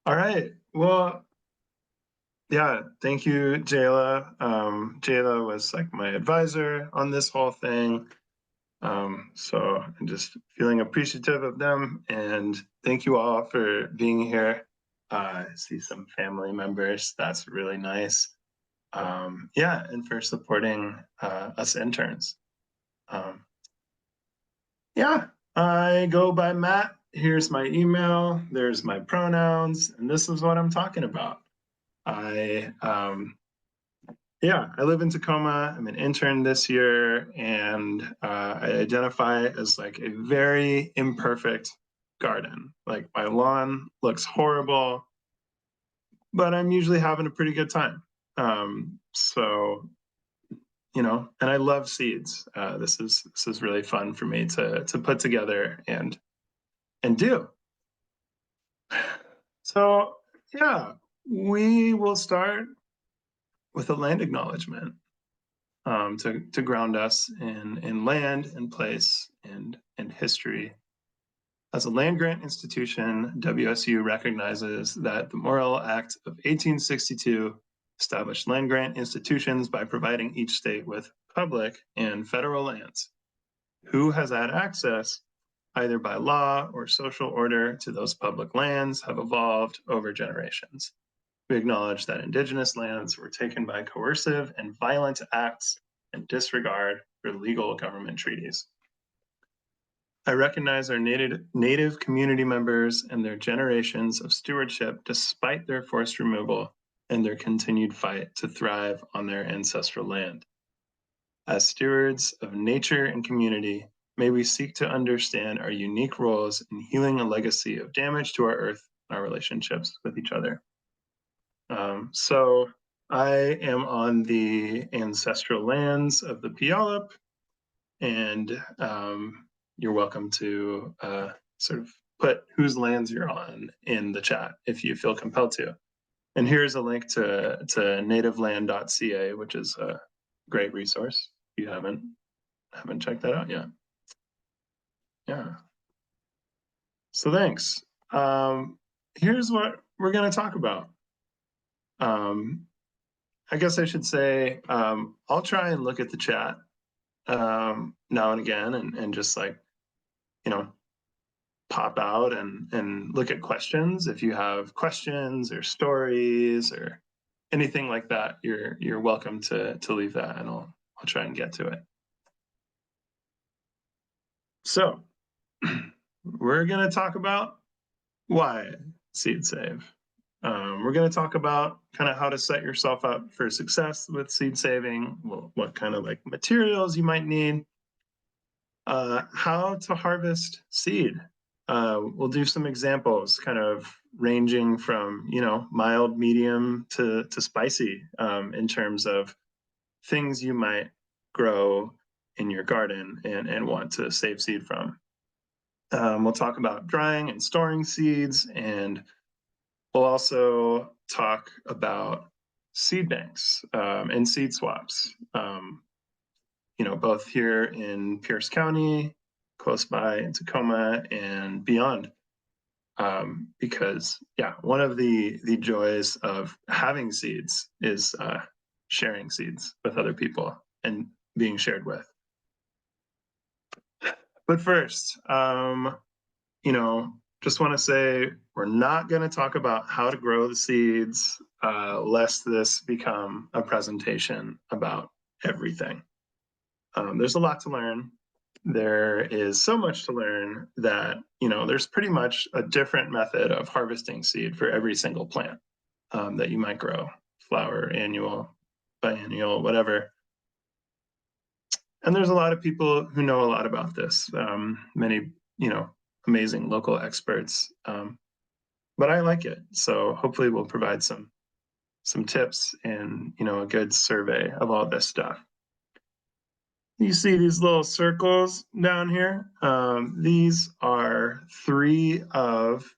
All right. Well, yeah, thank you, Jayla. Jayla was like my advisor on this whole thing. So I'm just feeling appreciative of them and thank you all for being here. I see some family members. That's really nice. Yeah, and for supporting us interns. Um, yeah, I go by Matt. Here's my email. There's my pronouns, and this is what I'm talking about. I Yeah, I live in Tacoma. I'm an intern this year, and I identify as like a very imperfect garden. Like my lawn looks horrible, but I'm usually having a pretty good time. So and I love seeds. This is really fun for me to put together and do. So yeah, we will start with a land acknowledgement. To ground us in land and place and history. As a land grant institution, WSU recognizes that the Morrill Act of 1862 established land grant institutions by providing each state with public and federal lands. Who has had access, either by law or social order, to those public lands have evolved over generations. We acknowledge that indigenous lands were taken by coercive and violent acts and disregard for legal government treaties. I recognize our native community members and their generations of stewardship despite their forced removal and their continued fight to thrive on their ancestral land. As stewards of nature and community, may we seek to understand our unique roles in healing a legacy of damage to our earth and our relationships with each other. So I am on the ancestral lands of the Puyallup, and you're welcome to sort of put whose lands you're on in the chat if you feel compelled to. And here's a link to nativeland.ca, which is a great resource if you haven't checked that out yet. Yeah. So thanks. Here's what we're going to talk about. I guess I should say I'll try and look at the chat now and again and just like, pop out and look at questions. If you have questions or stories or anything like that, you're welcome to leave that and I'll try and get to it. So we're going to talk about why seed save. We're going to talk about kind of how to set yourself up for success with seed saving, what kind of like materials you might need, how to harvest seed. We'll do some examples, kind of ranging from mild, medium to spicy in terms of things you might grow in your garden and want to save seed from. We'll talk about drying and storing seeds, and we'll also talk about seed banks and seed swaps. Both here in Pierce County, close by in Tacoma, and beyond. Because one of the joys of having seeds is sharing seeds with other people and being shared with. But first, just want to say we're not going to talk about how to grow the seeds, lest this become a presentation about everything. There's a lot to learn. There is so much to learn that, there's pretty much a different method of harvesting seed for every single plant that you might grow, flower, annual, biennial, whatever. And there's a lot of people who know a lot about this, many, amazing local experts. But I like it. So hopefully we'll provide some tips and, a good survey of all this stuff. You see these little circles down here? These are 3 of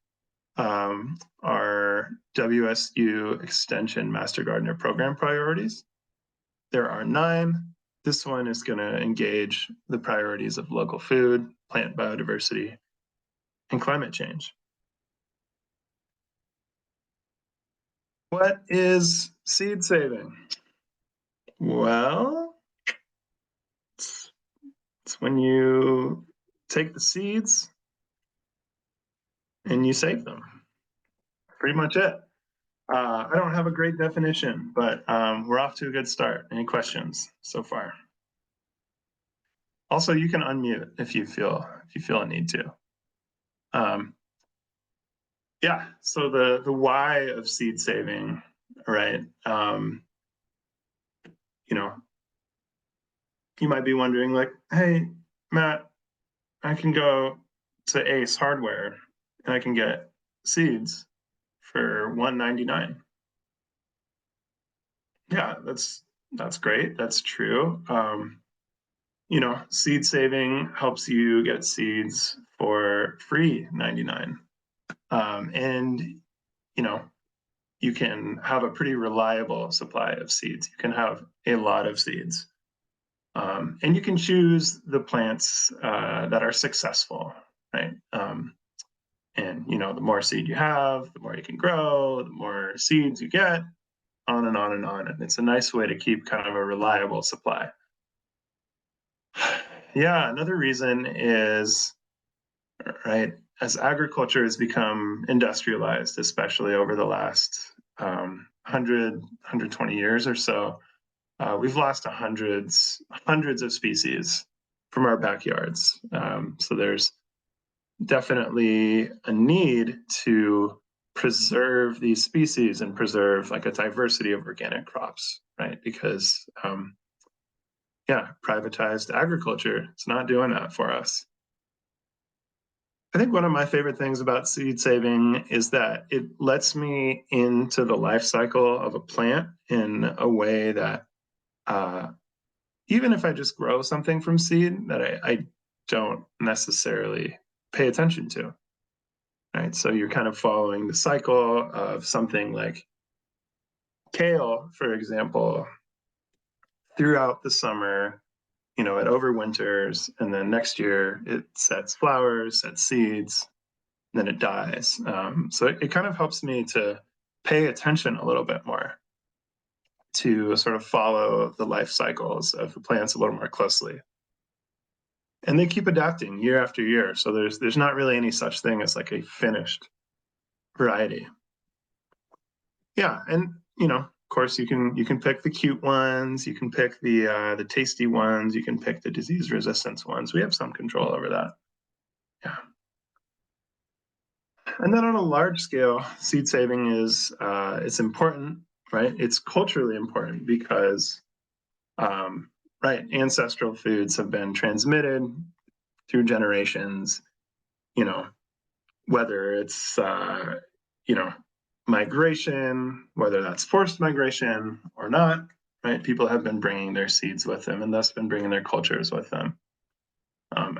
our WSU Extension Master Gardener Program priorities. There are 9. This one is going to engage the priorities of local food, plant biodiversity, and climate change. What is seed saving? Well, it's when you take the seeds and you save them. Pretty much it. I don't have a great definition, but we're off to a good start. Any questions so far? Also, you can unmute if you feel a need to. Yeah. So the why of seed saving, right? You know, you might be wondering, like, hey, Matt, I can go to Ace Hardware and I can get seeds for $1.99. Yeah, that's great. That's true. Seed saving helps you get seeds for free 99. And you can have a pretty reliable supply of seeds. You can have a lot of seeds. And you can choose the plants that are successful, right? And the more seed you have, the more you can grow, the more seeds you get, on and on and on. And it's a nice way to keep kind of a reliable supply. Yeah, another reason is, right, as agriculture has become industrialized, especially over the last 120 years or so, we've lost hundreds of species from our backyards. So there's definitely a need to preserve these species and preserve like a diversity of organic crops, right? Because privatized agriculture, it's not doing that for us. I think one of my favorite things about seed saving is that it lets me into the life cycle of a plant in a way that even if I just grow something from seed that I don't necessarily pay attention to, right? So you're kind of following the cycle of something like kale, for example, throughout the summer. It overwinters, and then next year it sets flowers, sets seeds, and then it dies. So it kind of helps me to pay attention a little bit more, to sort of follow the life cycles of the plants a little more closely. And they keep adapting year after year. So there's not really any such thing as like a finished variety. Yeah, and of course you can pick the cute ones, you can pick the tasty ones, you can pick the disease resistant ones. We have some control over that. Yeah. And then on a large scale, seed saving is it's important, right? It's culturally important because right, ancestral foods have been transmitted through generations, whether it's migration, whether that's forced migration or not, right? People have been bringing their seeds with them and thus been bringing their cultures with them.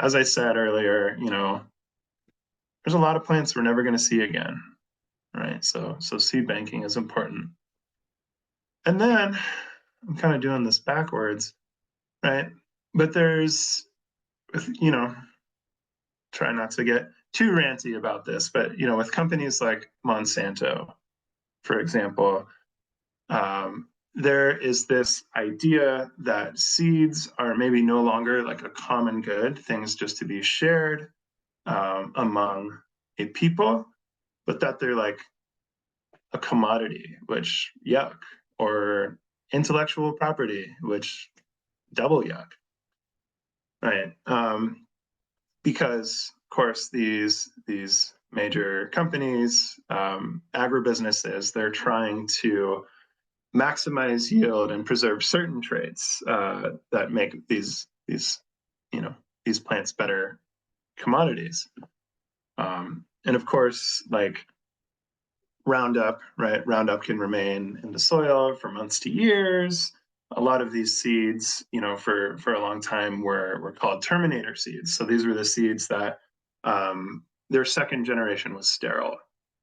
As I said earlier, there's a lot of plants we're never going to see again, right? So seed banking is important. And then I'm kind of doing this backwards, right? But there's, try not to get too ranty about this, but with companies like Monsanto, for example, there is this idea that seeds are maybe no longer like a common good, things just to be shared among a people, but that they're like a commodity, which yuck, or intellectual property, which double yuck, right? Because of course these major companies, agribusinesses, they're trying to maximize yield and preserve certain traits that make these plants better commodities. And of course, like Roundup, right? Roundup can remain in the soil for months to years. A lot of these seeds, for a long time were called terminator seeds. So these were the seeds that their second generation was sterile,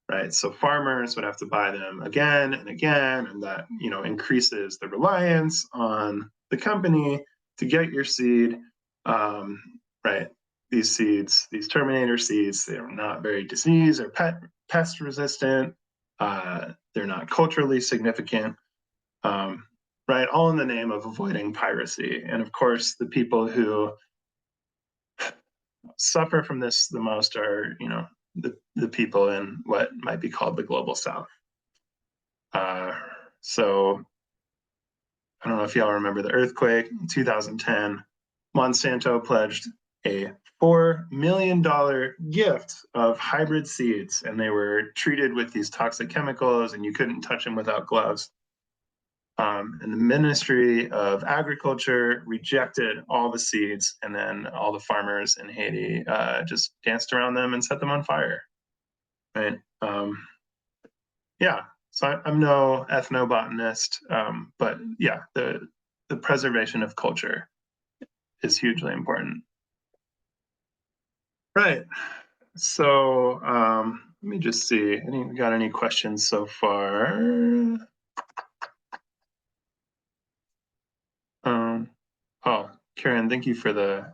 right? So farmers would have to buy them again and again, and that increases the reliance on the company to get your seed, right? These seeds, these terminator seeds, they are not very disease or pest resistant. They're not culturally significant, right? All in the name of avoiding piracy. And of course, the people who suffer from this the most are, the people in what might be called the global south. So I don't know if y'all remember the earthquake in 2010. Monsanto pledged a $4 million gift of hybrid seeds, and they were treated with these toxic chemicals, and you couldn't touch them without gloves. And the Ministry of Agriculture rejected all the seeds, and then all the farmers in Haiti just danced around them and set them on fire. Right? Yeah. So I'm no ethnobotanist, but yeah, the preservation of culture is hugely important. Right. So let me just see. Got any questions so far? Oh, Karen, thank you for the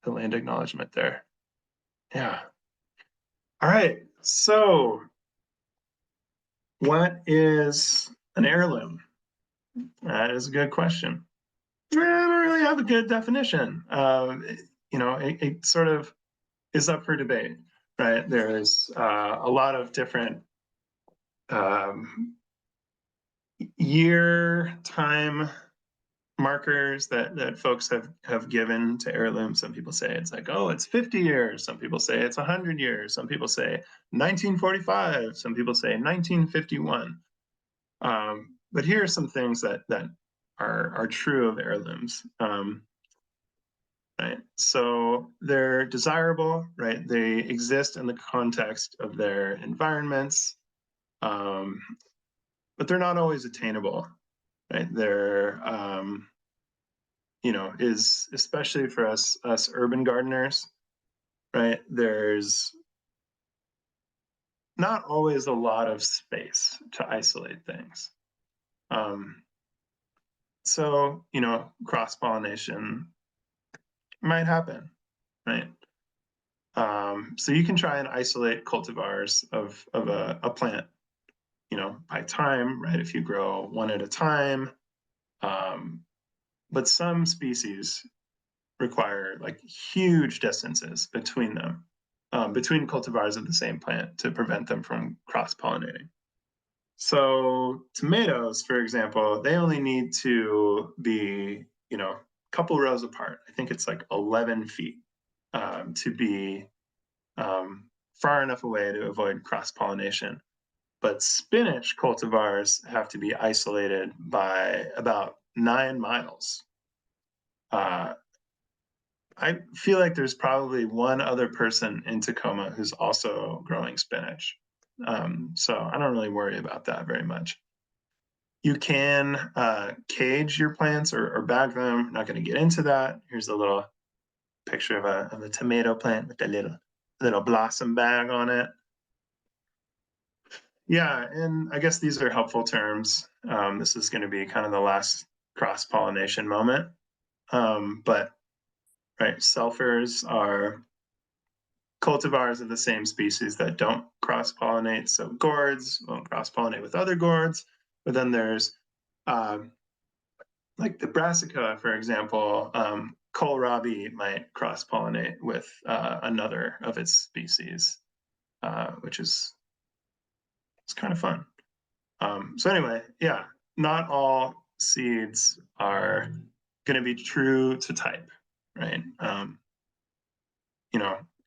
land acknowledgement there. Yeah. All right. So, what is an heirloom? That is a good question. I don't really have a good definition. It sort of is up for debate, right? There's a lot of different year time markers that folks have given to heirlooms. Some people say it's like, oh, it's 50 years. Some people say it's 100 years. Some people say 1945. Some people say 1951. But here are some things that are true of heirlooms. Right, so they're desirable, right? They exist in the context of their environments, but they're not always attainable, right? They're is especially for us urban gardeners, right? There's not always a lot of space to isolate things. So, cross pollination might happen, right? So you can try and isolate cultivars of a plant, by time, right? If you grow one at a time. But some species require like huge distances between them, between cultivars of the same plant to prevent them from cross-pollinating. So tomatoes, for example, they only need to be, a couple rows apart. I think it's like 11 feet to be far enough away to avoid cross-pollination. But spinach cultivars have to be isolated by about 9 miles. I feel like there's probably one other person in Tacoma who's also growing spinach. So I don't really worry about that very much. You can cage your plants or bag them. I'm not going to get into that. Here's a little picture of a tomato plant with a little blossom bag on it. Yeah, and I guess these are helpful terms. This is going to be kind of the last cross-pollination moment. But right, selfers are cultivars of the same species that don't cross-pollinate. So gourds won't cross-pollinate with other gourds. But then there's like the brassica, for example, kohlrabi might cross-pollinate with another of its species, which is it's kind of fun. So anyway, yeah, not all seeds are going to be true to type, right?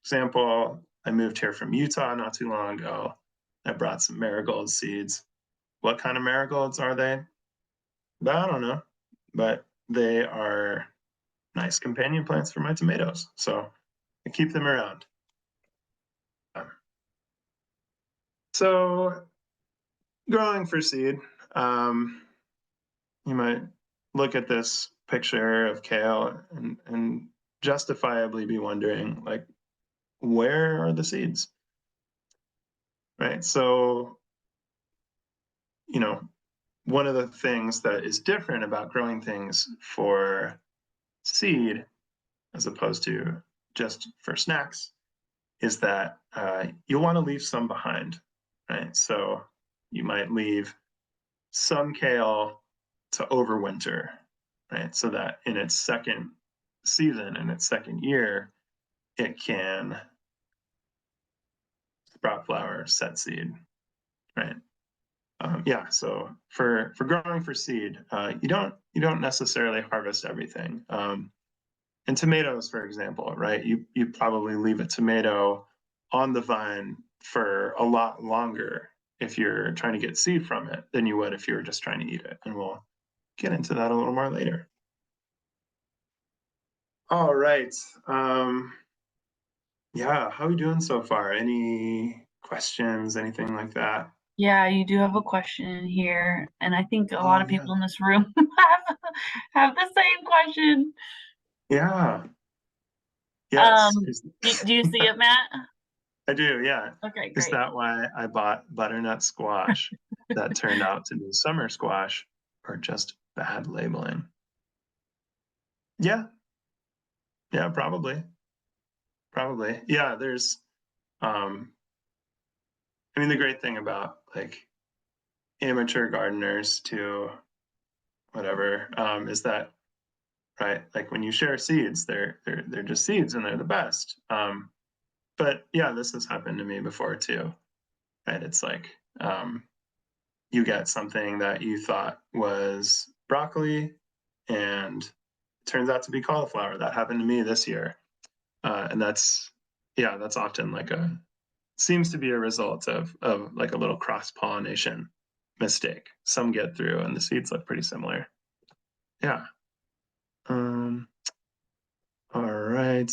Example, I moved here from Utah not too long ago. I brought some marigold seeds. What kind of marigolds are they? I don't know, but they are nice companion plants for my tomatoes. So I keep them around. So growing for seed, you might look at this picture of kale and justifiably be wondering, like, where are the seeds? Right. So, one of the things that is different about growing things for seed as opposed to just for snacks is that you'll want to leave some behind, right? So you might leave some kale to overwinter, right? So that in its second season, in its second year, it can sprout flower, set seed, right? Yeah, so for growing for seed, you don't necessarily harvest everything. In tomatoes, for example, right? You probably leave a tomato on the vine for a lot longer if you're trying to get seed from it than you would if you were just trying to eat it. And we'll get into that a little more later. All right. Yeah, how are we doing so far? Any questions, anything like that? Yeah, you do have a question here, and I think a lot Oh of yeah. people in this room have the same question. Yeah. Yes. Um, do you see it, Matt? I do, yeah. Okay, Is great. that why I bought butternut squash that turned out to be summer squash, or just bad labeling? Yeah, yeah, probably. Probably. Yeah, there's um I mean the great thing about like amateur gardeners to whatever, is that right, like when you share seeds, they're just seeds and they're the best. But yeah, this has happened to me before too. Right. It's like you get something that you thought was broccoli and it turns out to be cauliflower. That happened to me this year. And that's often like seems to be a result of like a little cross pollination mistake. Some get through and the seeds look pretty similar. Yeah. Um, all right.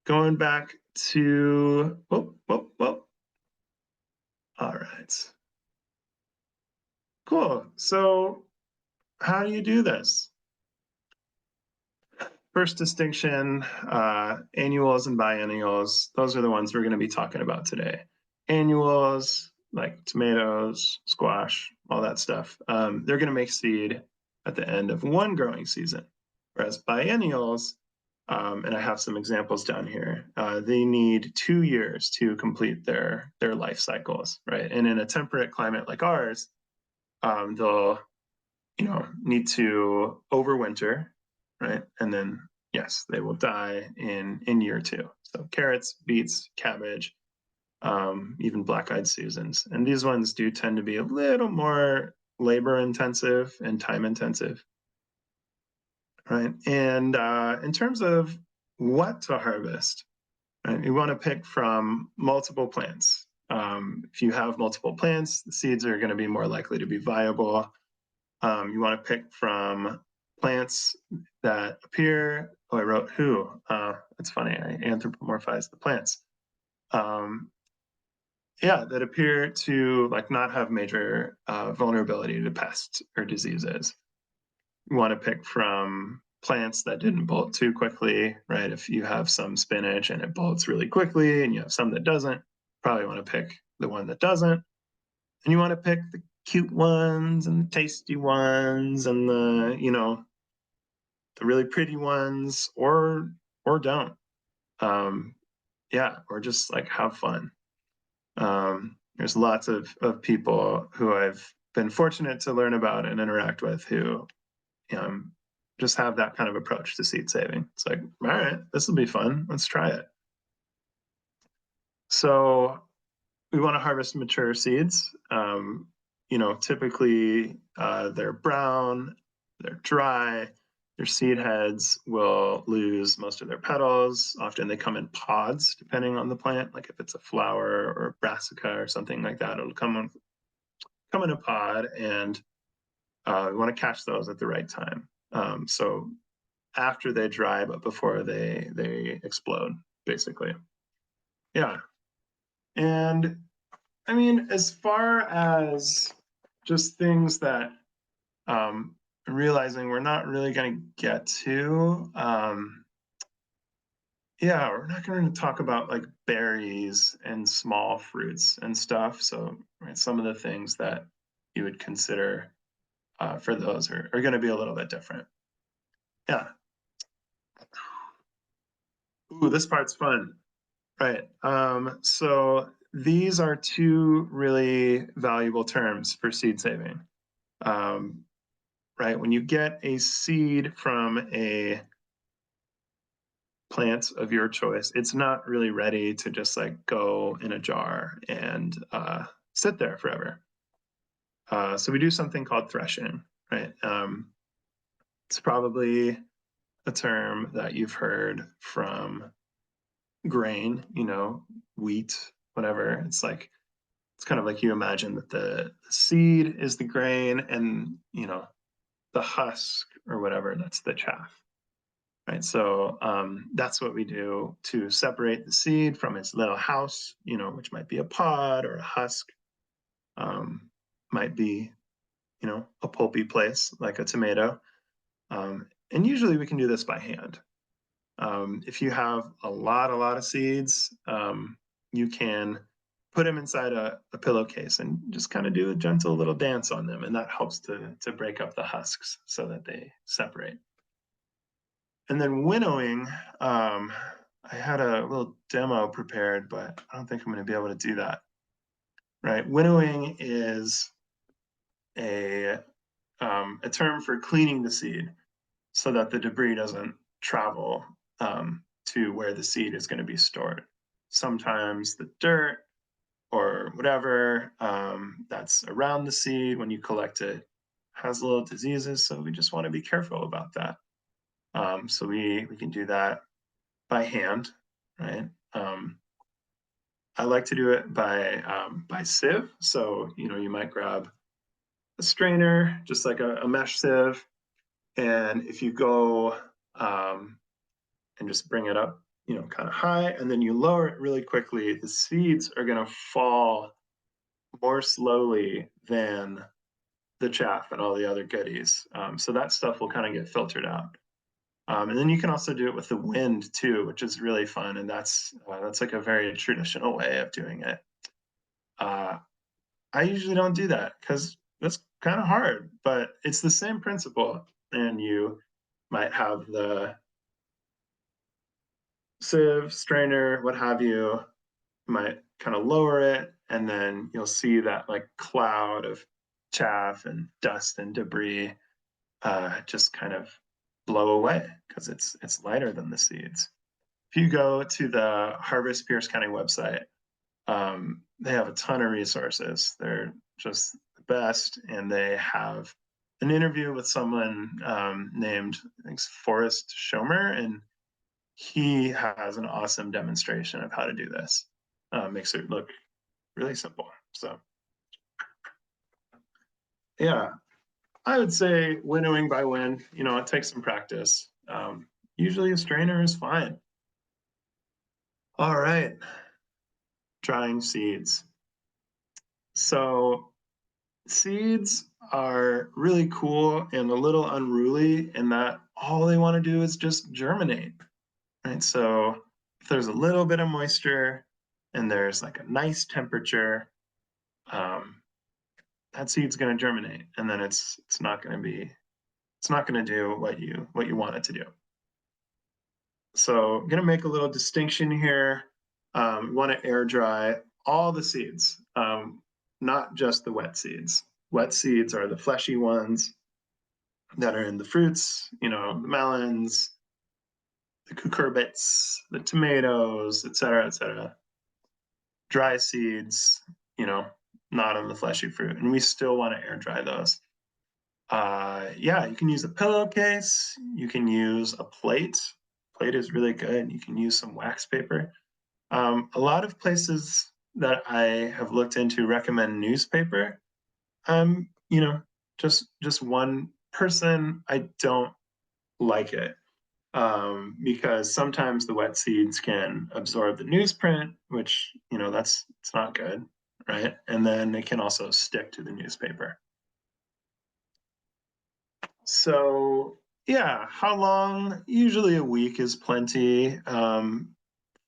Going back to, whoop. All right. Cool. So how do you do this? First distinction, annuals and biennials. Those are the ones we're going to be talking about today. Annuals, like tomatoes, squash, all that stuff, they're going to make seed at the end of one growing season. Whereas biennials, and I have some examples down here, they need 2 years to complete their life cycles, right? And in a temperate climate like ours, they'll need to overwinter, right? And then yes, they will die in year 2. So carrots, beets, cabbage, even black-eyed Susans, and these ones do tend to be a little more labor intensive and time intensive, right? And in terms of what to harvest, right, you want to pick from multiple plants. If you have multiple plants, the seeds are going to be more likely to be viable. You want to pick from plants that appear. Oh, I wrote who. It's funny. I anthropomorphized the plants. Yeah, that appear to like not have major vulnerability to pests or diseases. You want to pick from plants that didn't bolt too quickly, right? If you have some spinach and it bolts really quickly, and you have some that doesn't, probably want to pick the one that doesn't. And you want to pick the cute ones and the tasty ones and the really pretty ones, or don't. Um, yeah, or just like have fun. There's lots of people who I've been fortunate to learn about and interact with who um, just have that kind of approach to seed saving. It's like, all right, this will be fun. Let's try it. So we want to harvest mature seeds. Typically they're brown, they're dry. Their seed heads will lose most of their petals. Often they come in pods, depending on the plant. Like if it's a flower or a brassica or something like that, it'll come in a pod, and we want to catch those at the right time. So after they dry, but before they explode, basically. Yeah, and I mean, as far as just things that realizing we're not really going to get to, yeah, we're not going to talk about like berries and small fruits and stuff. So, right, some of the things that you would consider for those are going to be a little bit different. Yeah. Ooh, this part's fun. Right. So these are two really valuable terms for seed saving. Um, right? When you get a seed from a plant of your choice, it's not really ready to just like go in a jar and sit there forever. So we do something called threshing, right? It's probably a term that you've heard from grain, wheat, whatever. It's kind of like you imagine that the seed is the grain and, the husk or whatever, that's the chaff. Right. So that's what we do to separate the seed from its little house, which might be a pod or a husk, might be, a pulpy place like a tomato. And usually we can do this by hand. If you have a lot of seeds, you can put them inside a pillowcase and just kind of do a gentle little dance on them. And that helps to break up the husks so that they separate. And then winnowing, I had a little demo prepared, but I don't think I'm going to be able to do that. Right? Winnowing is a term for cleaning the seed so that the debris doesn't travel to where the seed is going to be stored. Sometimes the dirt or whatever that's around the seed when you collect it has little diseases, so we just want to be careful about that. So we can do that by hand, right? I like to do it by sieve. So you might grab a strainer, just like a mesh sieve, and if you go and just bring it up, kind of high, and then you lower it really quickly, the seeds are going to fall more slowly than the chaff and all the other goodies. So that stuff will kind of get filtered out. And then you can also do it with the wind too, which is really fun. And that's like a very traditional way of doing it. I usually don't do that because that's kind of hard, but it's the same principle. And you might have the sieve, strainer, what have you, might kind of lower it, and then you'll see that like cloud of chaff and dust and debris just kind of blow away because it's lighter than the seeds. If you go to the Harvest Pierce County website, they have a ton of resources. They're just the best, and they have an interview with someone named, I think, Forrest Schomer, and he has an awesome demonstration of how to do this. Makes it look really simple. So, yeah, I would say winnowing by wind. It takes some practice. Usually a strainer is fine. All right, drying seeds. So seeds are really cool and a little unruly in that all they want to do is just germinate, right? So if there's a little bit of moisture and there's like a nice temperature, that seed's going to germinate, and then it's not going to do what you want it to do. So I'm going to make a little distinction here. We want to air dry all the seeds, not just the wet seeds. Wet seeds are the fleshy ones that are in the fruits, the melons, the cucurbits, the tomatoes, et cetera, et cetera. Dry seeds, not on the fleshy fruit. And we still want to air dry those. Yeah, you can use a pillowcase. You can use a plate. Plate is really good. You can use some wax paper. A lot of places that I have looked into recommend newspaper. Just one person, I don't like it because sometimes the wet seeds can absorb the newsprint, which it's not good, right? And then it can also stick to the newspaper. So yeah, how long? Usually a week is plenty.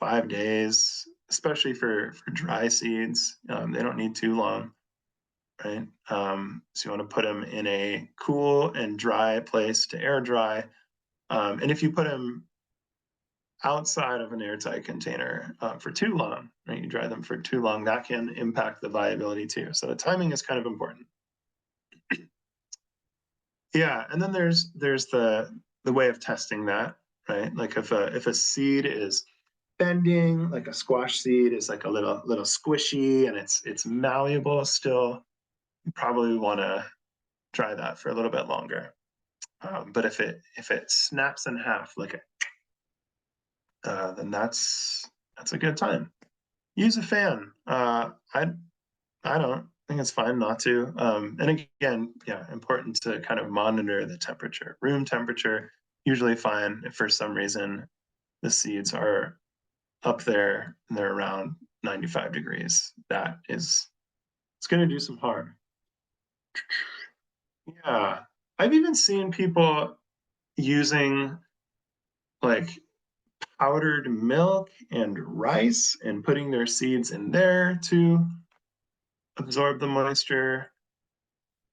5 days, especially for dry seeds. They don't need too long, right? So you want to put them in a cool and dry place to air dry. And if you put them outside of an airtight container for too long, right? You dry them for too long, that can impact the viability too. So the timing is kind of important. Yeah, and then there's the way of testing that, right? Like if a seed is bending, like a squash seed is like a little squishy and it's malleable still, you probably want to try that for a little bit longer. But if it snaps in half, like then that's a good time. Use a fan. I don't think it's fine not to. And again, yeah, important to kind of monitor the temperature. Room temperature usually fine if for some reason the seeds are up there and they're around 95 degrees. It's going to do some harm. Yeah, I've even seen people using like powdered milk and rice and putting their seeds in there to absorb the moisture.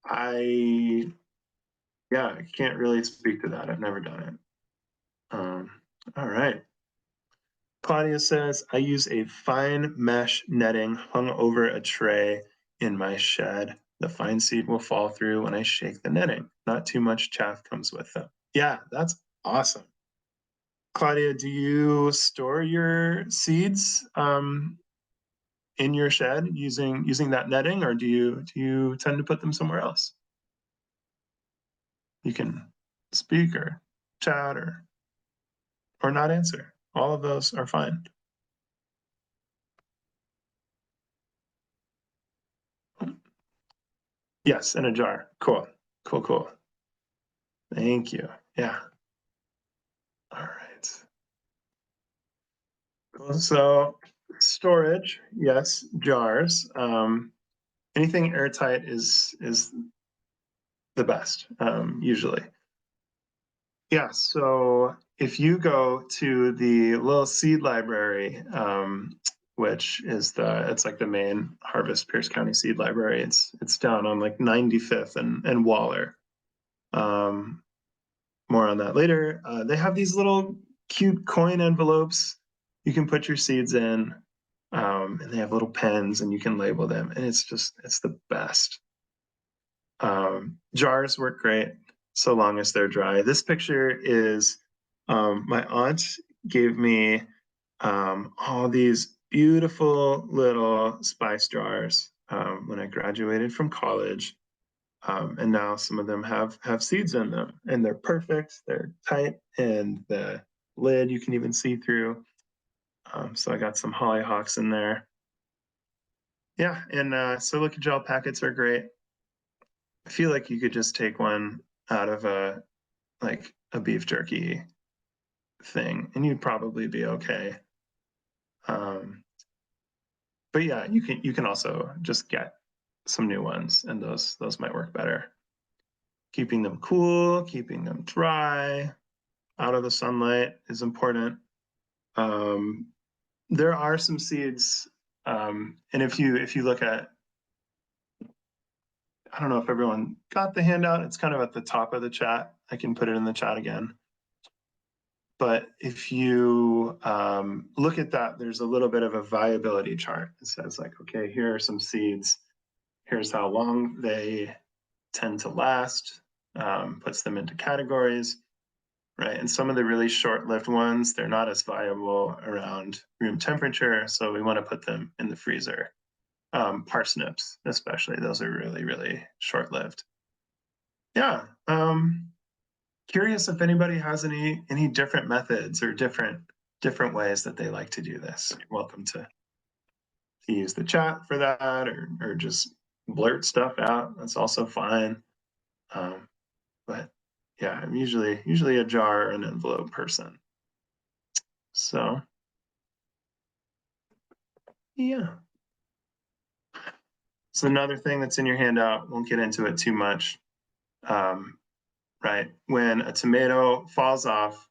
I Yeah, I can't really speak to that. I've never done it. All right. Claudia says, I use a fine mesh netting hung over a tray in my shed. The fine seed will fall through when I shake the netting. Not too much chaff comes with them. Yeah, that's awesome. Claudia, do you store your seeds in your shed using that netting, or do you tend to put them somewhere else? You can speak or chat or not answer. All of those are fine. Yes, in a jar. Cool. Cool, cool. Thank you. Yeah. All right. Cool. So storage, yes, jars. Anything airtight is the best, usually. Yeah, so if you go to the little seed library, which is it's like the main Harvest Pierce County Seed Library. It's down on like 95th and Waller. More on that later. They have these little cute coin envelopes you can put your seeds in, and they have little pens and you can label them, and it's the best. Jars work great so long as they're dry. This picture is my aunt gave me all these beautiful little spice jars when I graduated from college. And now some of them have seeds in them, and they're perfect. They're tight, and the lid you can even see through. So I got some hollyhocks in there. Yeah, and silica gel packets are great. I feel like you could just take one out of a beef jerky thing, and you'd probably be okay. But yeah, you can also just get some new ones, and those might work better. Keeping them cool, keeping them dry, out of the sunlight is important. There are some seeds, and if you look at, I don't know if everyone got the handout. It's kind of at the top of the chat. I can put it in the chat again. But if you look at that, there's a little bit of a viability chart. It says like, okay, here are some seeds. Here's how long they tend to last. Puts them into categories. Right, and some of the really short-lived ones, they're not as viable around room temperature, so we want to put them in the freezer. Parsnips, especially, those are really, really short-lived. Yeah, curious if anybody has any different methods or different ways that they like to do this. You're welcome to use the chat for that, or just blurt stuff out. That's also fine. But yeah, I'm usually a jar or an envelope person. So yeah. So another thing that's in your handout, won't get into it too much. Right, when a tomato falls off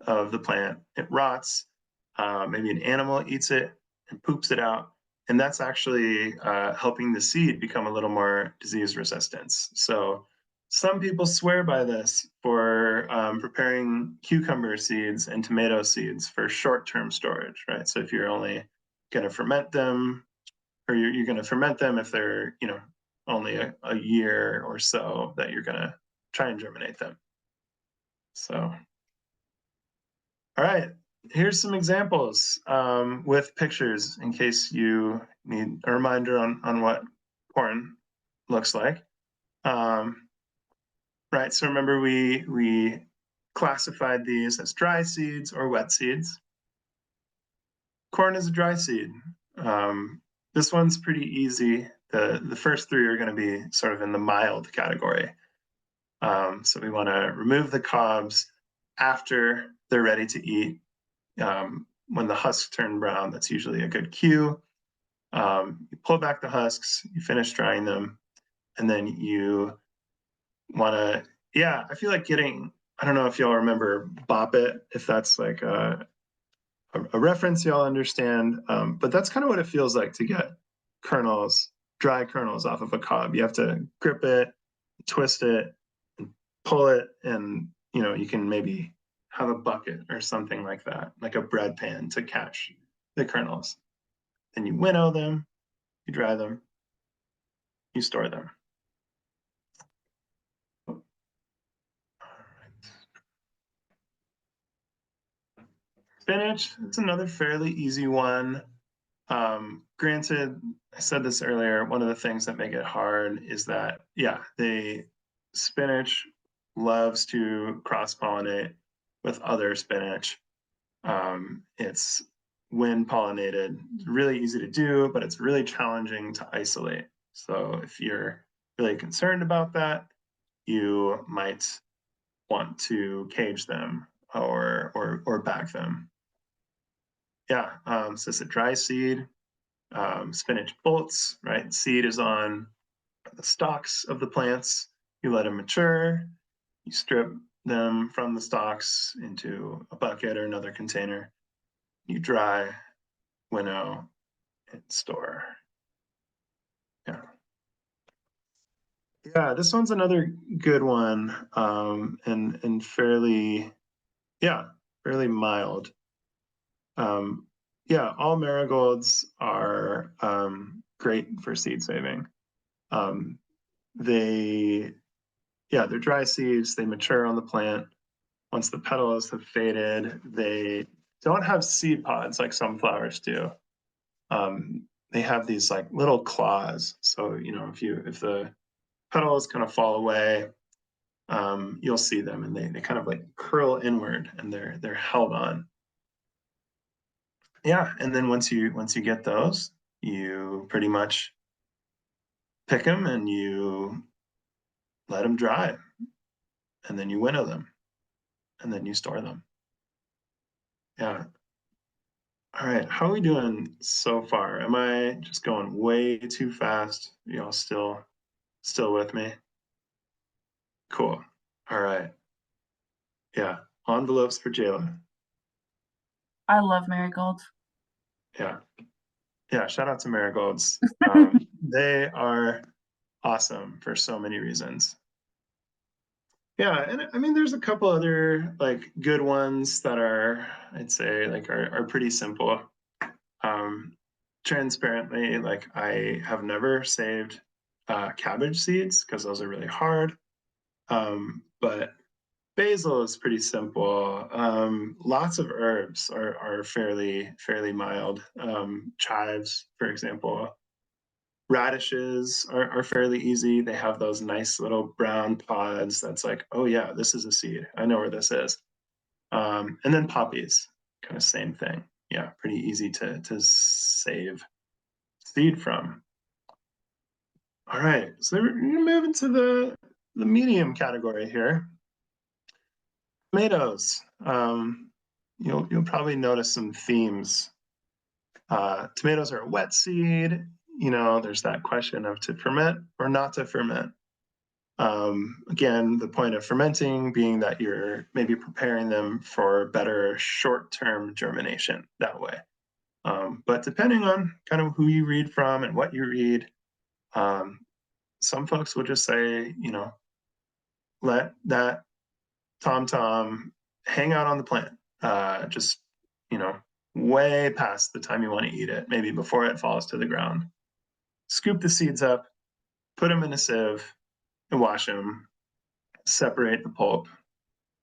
of the plant, it rots. Maybe an animal eats it and poops it out, and that's actually helping the seed become a little more disease resistant. So Some people swear by this for preparing cucumber seeds and tomato seeds for short-term storage, right? So if you're only going to ferment them, or you're going to ferment them if they're, only a year or so, that you're going to try and germinate them. So, all right, here's some examples with pictures in case you need a reminder on what corn looks like. Right, so remember we classified these as dry seeds or wet seeds. Corn is a dry seed. This one's pretty easy. The first three are going to be sort of in the mild category. So we want to remove the cobs after they're ready to eat. When the husks turn brown, that's usually a good cue. You pull back the husks, you finish drying them, and then you want to, yeah, I feel like I don't know if y'all remember Bop It, if that's like a reference y'all understand, but that's kind of what it feels like to get dry kernels off of a cob. You have to grip it, twist it, and pull it, and you can maybe have a bucket or something like that, like a bread pan to catch the kernels. Then you winnow them, you dry them, you store them. Spinach, it's another fairly easy one. Granted, I said this earlier, one of the things that make it hard is that, spinach loves to cross-pollinate with other spinach. It's wind pollinated, it's really easy to do, but it's really challenging to isolate. So if you're really concerned about that, you might want to cage them or bag them. Yeah, so it's a dry seed. Spinach bolts, right? Seed is on the stalks of the plants. You let them mature. You strip them from the stalks into a bucket or another container. You dry, winnow, and store. Yeah. Yeah, this one's another good one, and fairly mild. Yeah, all marigolds are great for seed saving. They're dry seeds, they mature on the plant. Once the petals have faded, they don't have seed pods like some flowers do. They have these like little claws. So, if the petals kind of fall away, you'll see them, and they kind of like curl inward, and they're held on. Yeah, and then once you get those, you pretty much pick them and you let them dry, and then you winnow them, and then you store them. Yeah. All right, how are we doing so far? Am I just going way too fast? Y'all still with me? Cool. All right. Yeah. Envelopes for Jayla. I love marigolds. Yeah. Yeah. Shout out to marigolds. They are awesome for so many reasons. Yeah, and I mean, there's a couple other like good ones that I'd say, like are pretty simple. Transparently, like I have never saved cabbage seeds because those are really hard. But basil is pretty simple. Lots of herbs are fairly mild. Chives, for example. Radishes are fairly easy. They have those nice little brown pods. That's like, oh yeah, this is a seed. I know where this is. And then poppies, kind of same thing. Yeah, pretty easy to save seed from. All right, so we're gonna move into the medium category here. Tomatoes. You'll probably notice some themes. Tomatoes are a wet seed. There's that question of to ferment or not to ferment. Again, the point of fermenting being that you're maybe preparing them for better short-term germination that way. But depending on kind of who you read from and what you read, some folks will just say, let that tom hang out on the plant, just, you know, way past the time you want to eat it, maybe before it falls to the ground. Scoop the seeds up, put them in a sieve, and wash them. Separate the pulp,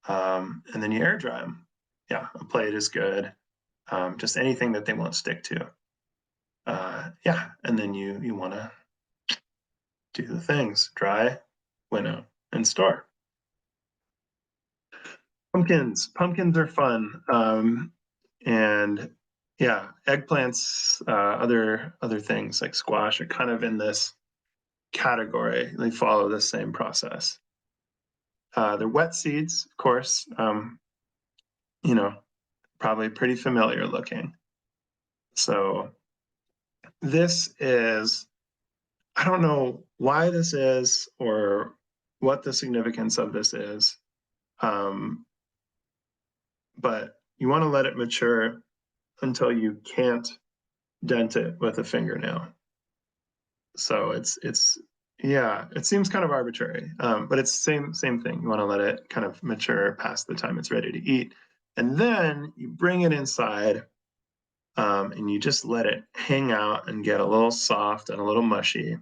and then you air dry them. Yeah, a plate is good. Just anything that they won't stick to. Yeah, and then you want to do the things: dry, winnow, and store. Pumpkins are fun, and yeah, eggplants, other things like squash are kind of in this category. They follow the same process. They're wet seeds, of course. You know, probably pretty familiar looking. So this is, I don't know why this is or what the significance of this is, but you want to let it mature until you can't dent it with a fingernail. So it's yeah, it seems kind of arbitrary, but it's same thing. You want to let it kind of mature past the time it's ready to eat, and then you bring it inside, and you just let it hang out and get a little soft and a little mushy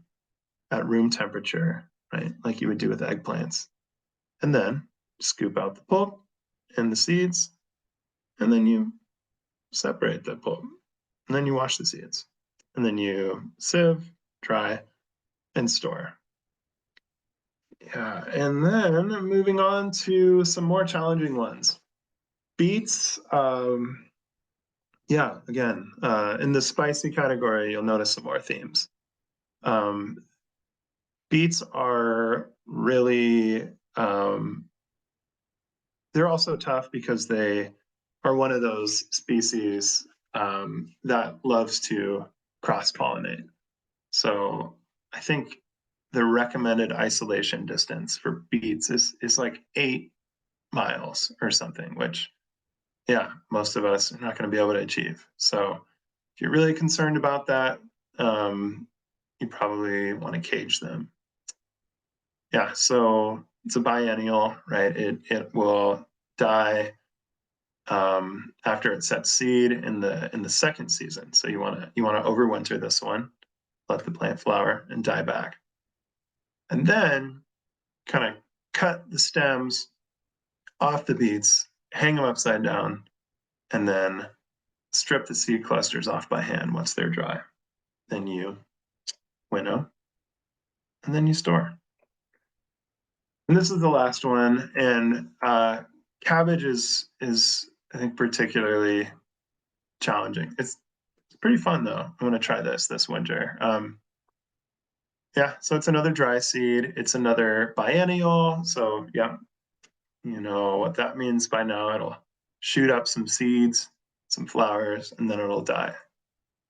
at room temperature, right? Like you would do with eggplants. And then scoop out the pulp and the seeds, and then you separate the pulp, and then you wash the seeds, and then you sieve, dry, and store. Yeah, and then moving on to some more challenging ones. Beets, yeah, again, in the spicy category, you'll notice some more themes. Um, Beets are really, they're also tough because they are one of those species that loves to cross-pollinate. So I think the recommended isolation distance for beets is like 8 miles or something, which, yeah, most of us are not going to be able to achieve. So if you're really concerned about that, you probably want to cage them. Yeah, so it's a biennial, right? It will die after it sets seed in the second season. So you want to overwinter this one, let the plant flower and die back, and then kind of cut the stems off the beets, hang them upside down, and then strip the seed clusters off by hand once they're dry. Then you winnow, and then you store. And this is the last one. And cabbage is I think particularly challenging. It's pretty fun though. I'm gonna try this winter. Yeah, so it's another dry seed. It's another biennial. So yeah, you know what that means by now. It'll shoot up some seeds, some flowers, and then it'll die.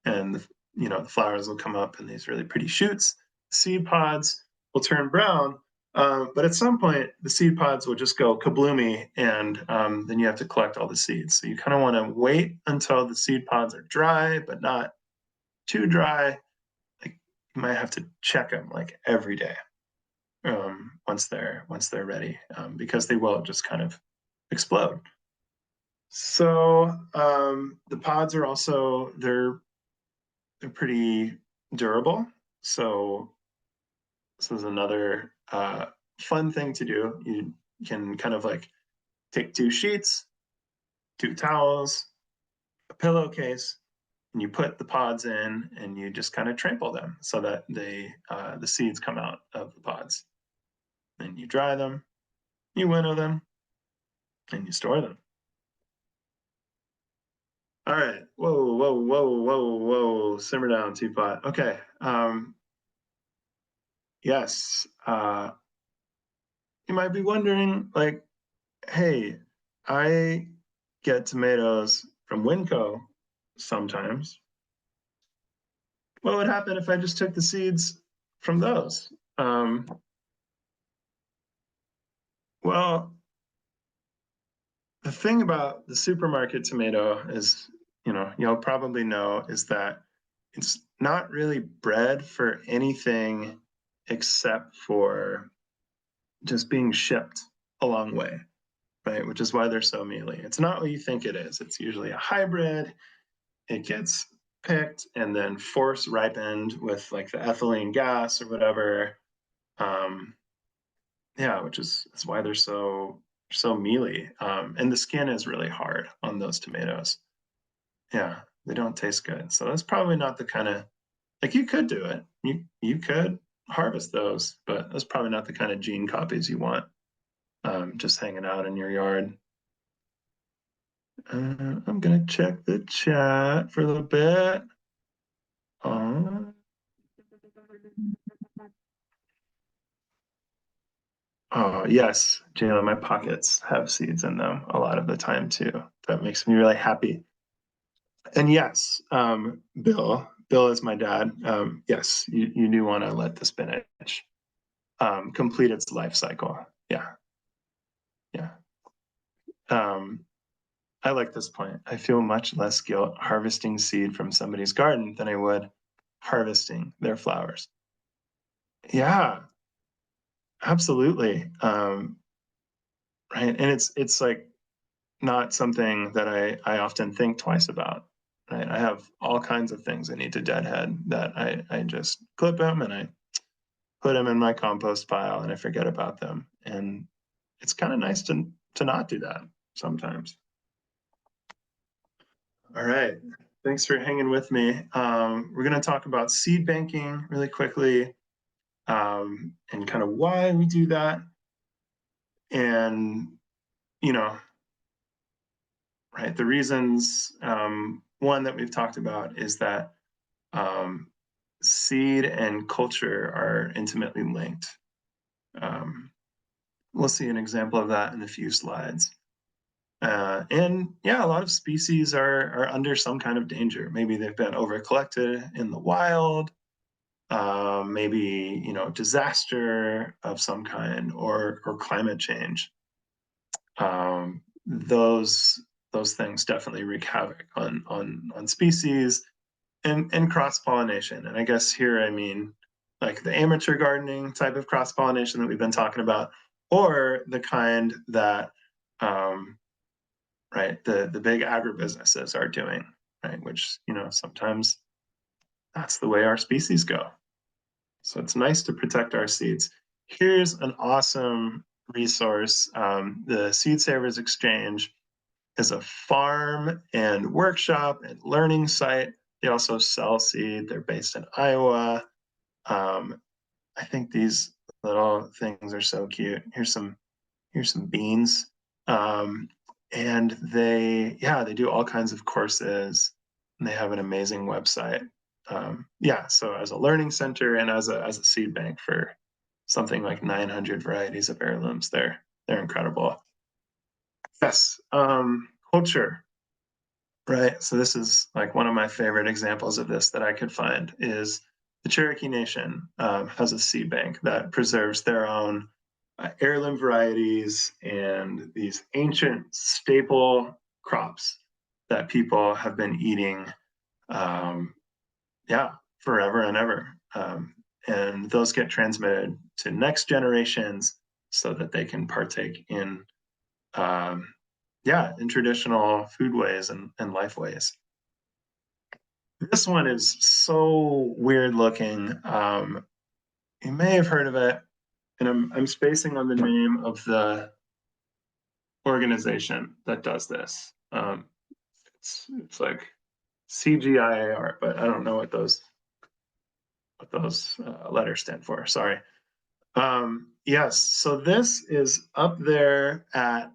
And the flowers will come up in these really pretty shoots. Seed pods will turn brown, but at some point the seed pods will just go kabloomy, and then you have to collect all the seeds. So you kind of want to wait until the seed pods are dry, but not too dry. Like you might have to check them like every day once they're ready, because they will just kind of explode. So the pods are also they're pretty durable. So this is another fun thing to do. You can kind of like take 2 sheets, 2 towels, a pillowcase, and you put the pods in, and you just kind of trample them so that the seeds come out of the pods. Then you dry them, you winnow them, and you store them. All right. Whoa. Simmer down, teapot. Okay. Yes. You might be wondering, like, hey, I get tomatoes from Winco sometimes. What would happen if I just took the seeds from those? Well, the thing about the supermarket tomato is, you'll probably know, is that it's not really bred for anything except for just being shipped a long way, right? Which is why they're so mealy. It's not what you think it is. It's usually a hybrid. It gets picked and then force ripened with like the ethylene gas or whatever. Um, yeah, which is why they're so mealy. And the skin is really hard on those tomatoes. Yeah, they don't taste good. So that's probably not the kind of, like, you could do it. You could harvest those, but that's probably not the kind of gene copies you want, just hanging out in your yard. I'm gonna check the chat for a little bit. Uh, oh yes, Jayla, my pockets have seeds in them a lot of the time too. That makes me really happy. And yes, Bill is my dad. Yes, you do want to let the spinach complete its life cycle. Yeah, yeah. Um, I like this point. I feel much less guilt harvesting seed from somebody's garden than I would harvesting their flowers. Yeah, absolutely. Right. And it's like not something that I often think twice about. Right. I have all kinds of things I need to deadhead that I just clip them and I put them in my compost pile and I forget about them. And it's kind of nice to not do that sometimes. All right. Thanks for hanging with me. We're going to talk about seed banking really quickly, and kind of why we do that. And, you know, right, the reasons, one that we've talked about is that um, seed and culture are intimately linked. Um, we'll see an example of that in a few slides. And yeah, a lot of species are under some kind of danger. Maybe they've been over collected in the wild, maybe disaster of some kind, or climate change. Those things definitely wreak havoc on species and cross pollination. And I guess here I mean like the amateur gardening type of cross pollination that we've been talking about, or the kind that right the big agribusinesses are doing, right? Which sometimes that's the way our species go. So it's nice to protect our seeds. Here's an awesome resource. The Seed Savers Exchange is a farm and workshop and learning site. They also sell seed. They're based in Iowa. Um, I think these little things are so cute. Here's some beans. Um, and they do all kinds of courses, and they have an amazing website. Yeah, so as a learning center and as a seed bank for something like 900 varieties of heirlooms, they're incredible. Yes, culture, right? So this is like one of my favorite examples of this that I could find is the Cherokee Nation has a seed bank that preserves their own heirloom varieties and these ancient staple crops that people have been eating, um, yeah, forever and ever. And those get transmitted to next generations so that they can partake in, um, yeah, in traditional food ways and life ways. This one is so weird looking. You may have heard of it, and I'm spacing on the name of the organization that does this. It's like CGIAR, but I don't know what those letters stand for. Sorry. Yes, so this is up there at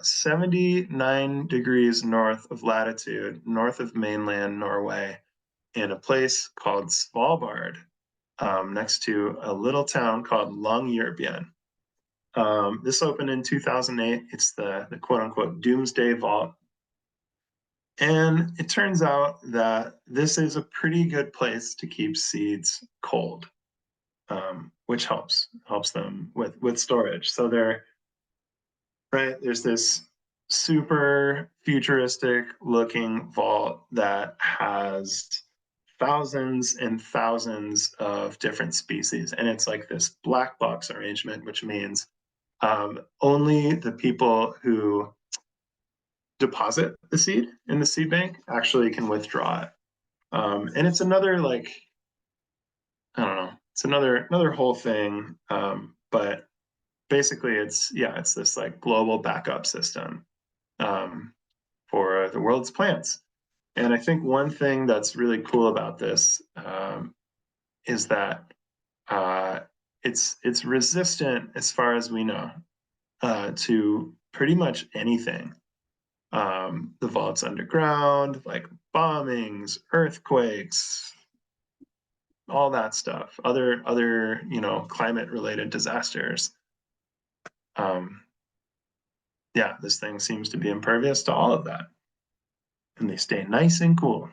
79 degrees north of latitude, north of mainland Norway, in a place called Svalbard, next to a little town called Longyearbyen. This opened in 2008. It's the quote unquote Doomsday Vault. And it turns out that this is a pretty good place to keep seeds cold, which helps them with storage. So there's this super futuristic looking vault that has thousands and thousands of different species. And it's like this black box arrangement, which means Only the people who deposit the seed in the seed bank actually can withdraw it. And it's another like, I don't know, it's another whole thing. But basically it's this like global backup system for the world's plants. And I think one thing that's really cool about this is that uh, it's resistant, as far as we know, to pretty much anything. The vault's underground, like bombings, earthquakes, all that stuff. Other climate related disasters. Um, yeah, this thing seems to be impervious to all of that, and they stay nice and cool.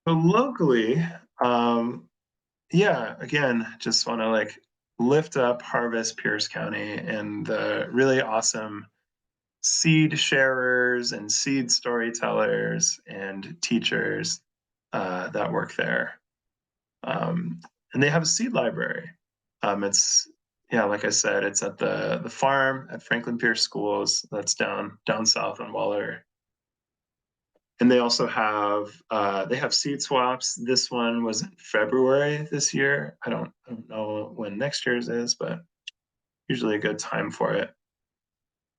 So locally, yeah, again, just want to like lift up Harvest Pierce County and the really awesome seed sharers and seed storytellers and teachers that work there. And they have a seed library. It's yeah, like I said, it's at the farm at Franklin Pierce Schools. That's down south on Waller. And they also have seed swaps. This one was in February this year. I don't know when next year's is, but usually a good time for it.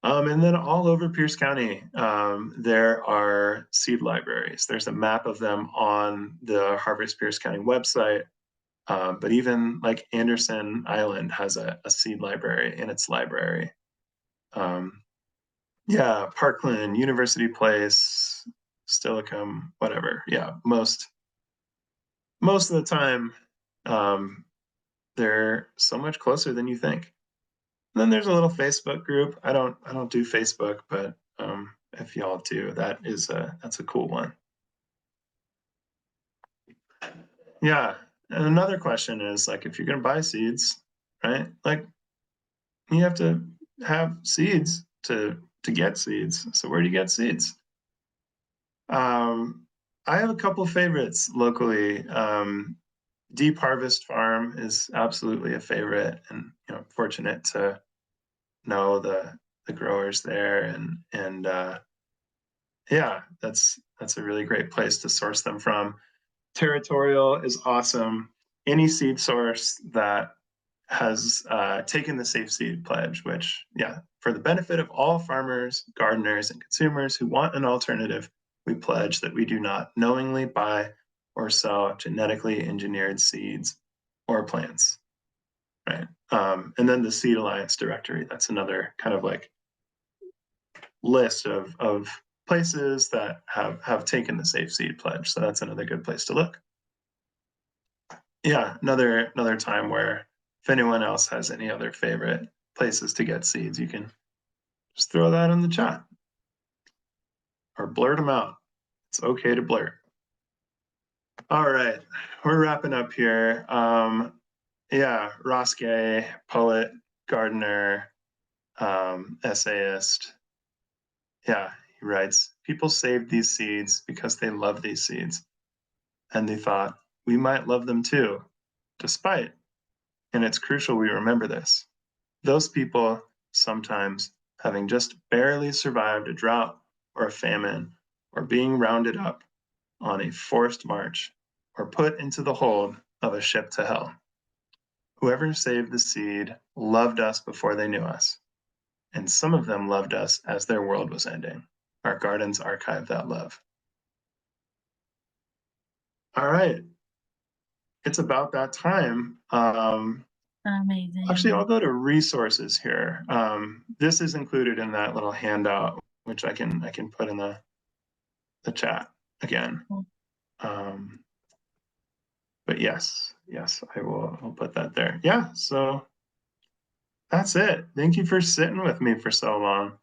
And then all over Pierce County, there are seed libraries. There's a map of them on the Harvest Pierce County website. But even like Anderson Island has a seed library in its library. Yeah, Parkland, University Place, Stillicum, whatever. Yeah, most of the time, um, they're so much closer than you think. And then there's a little Facebook group. I don't do Facebook, but if y'all do, that's a cool one. Yeah. And another question is like if you're gonna buy seeds, right? Like you have to have seeds to get seeds. So where do you get seeds? I have a couple favorites locally. Deep Harvest Farm is absolutely a favorite, and fortunate to know the growers there, and yeah, that's a really great place to source them from. Territorial is awesome. Any seed source that has taken the Safe Seed Pledge, which, yeah, for the benefit of all farmers, gardeners, and consumers who want an alternative, we pledge that we do not knowingly buy or sell genetically engineered seeds or plants, right? And then the Seed Alliance Directory, that's another kind of like list of places that have taken the Safe Seed Pledge. So that's another good place to look. Yeah, another time where if anyone else has any other favorite places to get seeds, you can just throw that in the chat or blurt them out. It's okay to blurt. All right, we're wrapping up here. Yeah, Ross Gay, poet, gardener, essayist. Yeah, he writes, people saved these seeds because they love these seeds. And they thought, we might love them too, despite, and it's crucial we remember this, those people sometimes having just barely survived a drought or a famine or being rounded up on a forced march or put into the hold of a ship to hell. Whoever saved the seed loved us before they knew us, and some of them loved us as their world was ending. Our gardens archive that love. All right, it's about that time. Actually, I'll Amazing. go to resources here. This is included in that little handout, which I can put in the chat again. But yes, I'll put that there. Yeah, so that's it. Thank you for sitting with me for so long.